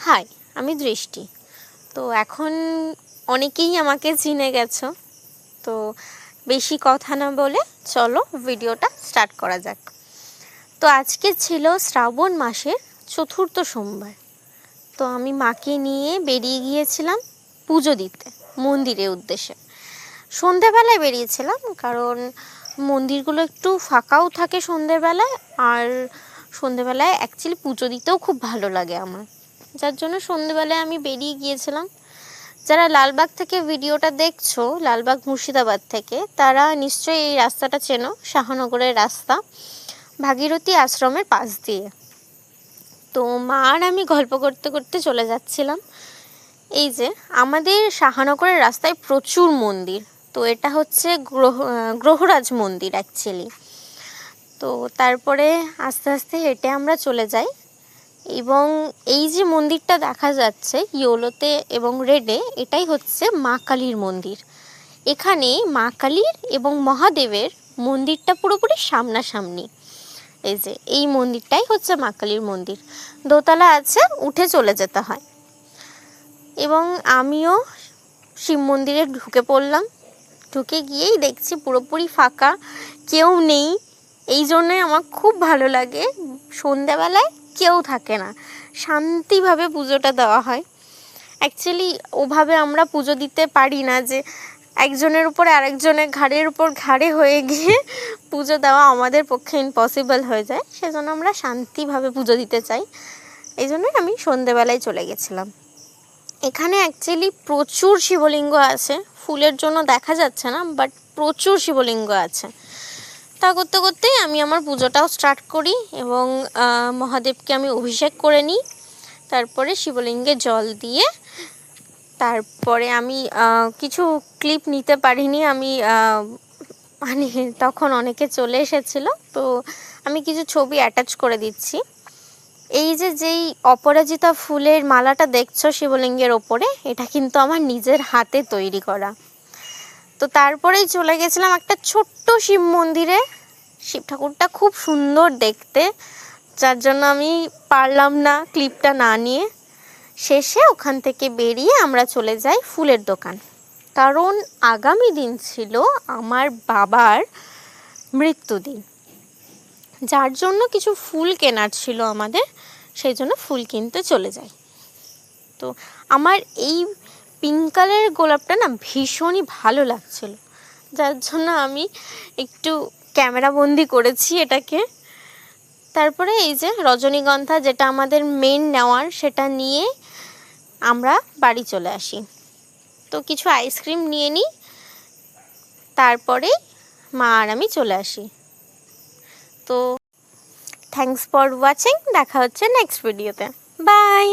High, আমি দৃষ্টি। তো এখন অনেকেই আমাকে চিনে গেছো। তো বেশি কথা না বলে চলো ভিডিওটা স্টার্ট করা যাক। তো আজকে ছিল শ্রাবণ মাসের চতুর্থ সোমবার। তো আমি মাকে নিয়ে বেরিয়ে গিয়েছিলাম পুজো দিতে মন্দিরের উদ্দেশ্যে। সন্ধেবেলায় বেরিয়েছিলাম, কারণ মন্দিরগুলো একটু ফাঁকাও থাকে সন্ধেবেলায়, আর সন্ধেবেলায় অ্যাকচুয়ালি পুজো দিতেও খুব ভালো লাগে আমার, যার জন্য সন্ধেবেলায় আমি বেরিয়ে গিয়েছিলাম। যারা লালবাগ থেকে ভিডিওটা দেখছো, লালবাগ মুর্শিদাবাদ থেকে, তারা নিশ্চয়ই এই রাস্তাটা চেনো, শাহনগরের রাস্তা, ভাগীরথী আশ্রমের পাশ দিয়ে। তো মা আর আমি গল্প করতে করতে চলে যাচ্ছিলাম। এই যে আমাদের শাহনগরের রাস্তায় প্রচুর মন্দির। তো এটা হচ্ছে গ্রহরাজ মন্দির অ্যাকচুয়ালি। তো তারপরে আস্তে আস্তে হেঁটে আমরা চলে যাই, এবং এই যে মন্দিরটা দেখা যাচ্ছে ইয়েলোতে এবং রেডে, এটাই হচ্ছে মা কালীর মন্দির। এখানে মা কালীর এবং মহাদেবের মন্দিরটা পুরোপুরি সামনাসামনি। এই যে এই মন্দিরটাই হচ্ছে মা কালীর মন্দির, দোতলা আছে, উঠে চলে যেতে হয়। এবং আমিও শিব মন্দিরে ঢুকে পড়লাম। ঢুকে গিয়েই দেখছি পুরোপুরি ফাঁকা, কেউ নেই। এই জন্যই আমার খুব ভালো লাগে, সন্ধ্যাবেলায় কেউ থাকে না, শান্তিভাবে পুজোটা দেওয়া হয়। অ্যাকচুয়ালি ওভাবে আমরা পুজো দিতে পারি না, যে একজনের উপরে আরেকজনের ঘাড়ের উপর ঘাড়ে হয়ে গিয়ে পুজো দেওয়া আমাদের পক্ষে ইম্পসিবল হয়ে যায়। সেজন্য আমরা শান্তিভাবে পুজো দিতে চাই, এই জন্যই আমি সন্ধ্যেবেলায় চলে গেছিলাম। এখানে অ্যাকচুয়ালি প্রচুর শিবলিঙ্গ আছে, ফুলের জন্য দেখা যাচ্ছে না, বাট প্রচুর শিবলিঙ্গ আছে। তা করতে করতেই আমি আমার পুজোটাও স্টার্ট করি, এবং মহাদেবকে আমি অভিষেক করে নিই। তারপরে শিবলিঙ্গে জল দিয়ে, তারপরে আমি কিছু ক্লিপ নিতে পারিনি, আমি মানে তখন অনেকে চলে এসেছিলো, তো আমি কিছু ছবি অ্যাটাচ করে দিচ্ছি। এই যে যেই অপরাজিতা ফুলের মালাটা দেখছো শিবলিঙ্গের ওপরে, এটা কিন্তু আমার নিজের হাতে তৈরি করা। তো তারপরেই চলে গেছিলাম একটা ছোট্ট শিব মন্দিরে। শিব ঠাকুরটা খুব সুন্দর দেখতে, যার জন্য আমি পারলাম না ক্লিপটা না নিয়ে। শেষে ওখান থেকে বেরিয়ে আমরা চলে যাই ফুলের দোকান, কারণ আগামী দিন ছিল আমার বাবার মৃত্যুদিন, যার জন্য কিছু ফুল কেনার ছিল আমাদের, সেই জন্য ফুল কিনতে চলে যাই। তো আমার এই পিঙ্ক কালারের গোলাপটা না ভীষণই ভালো লাগছিল, যার জন্য আমি একটু ক্যামেরা বন্দি করেছি এটাকে। তারপরে এই যে রজনীগন্ধা, যেটা আমাদের মেন নেওয়ার, সেটা নিয়ে আমরা বাড়ি চলে আসি। তো কিছু আইসক্রিম নিয়ে নিই, তারপরে মা আর আমি চলে আসি। তো থ্যাঙ্কস ফর ওয়াচিং, দেখা হচ্ছে নেক্সট ভিডিওতে, বাই।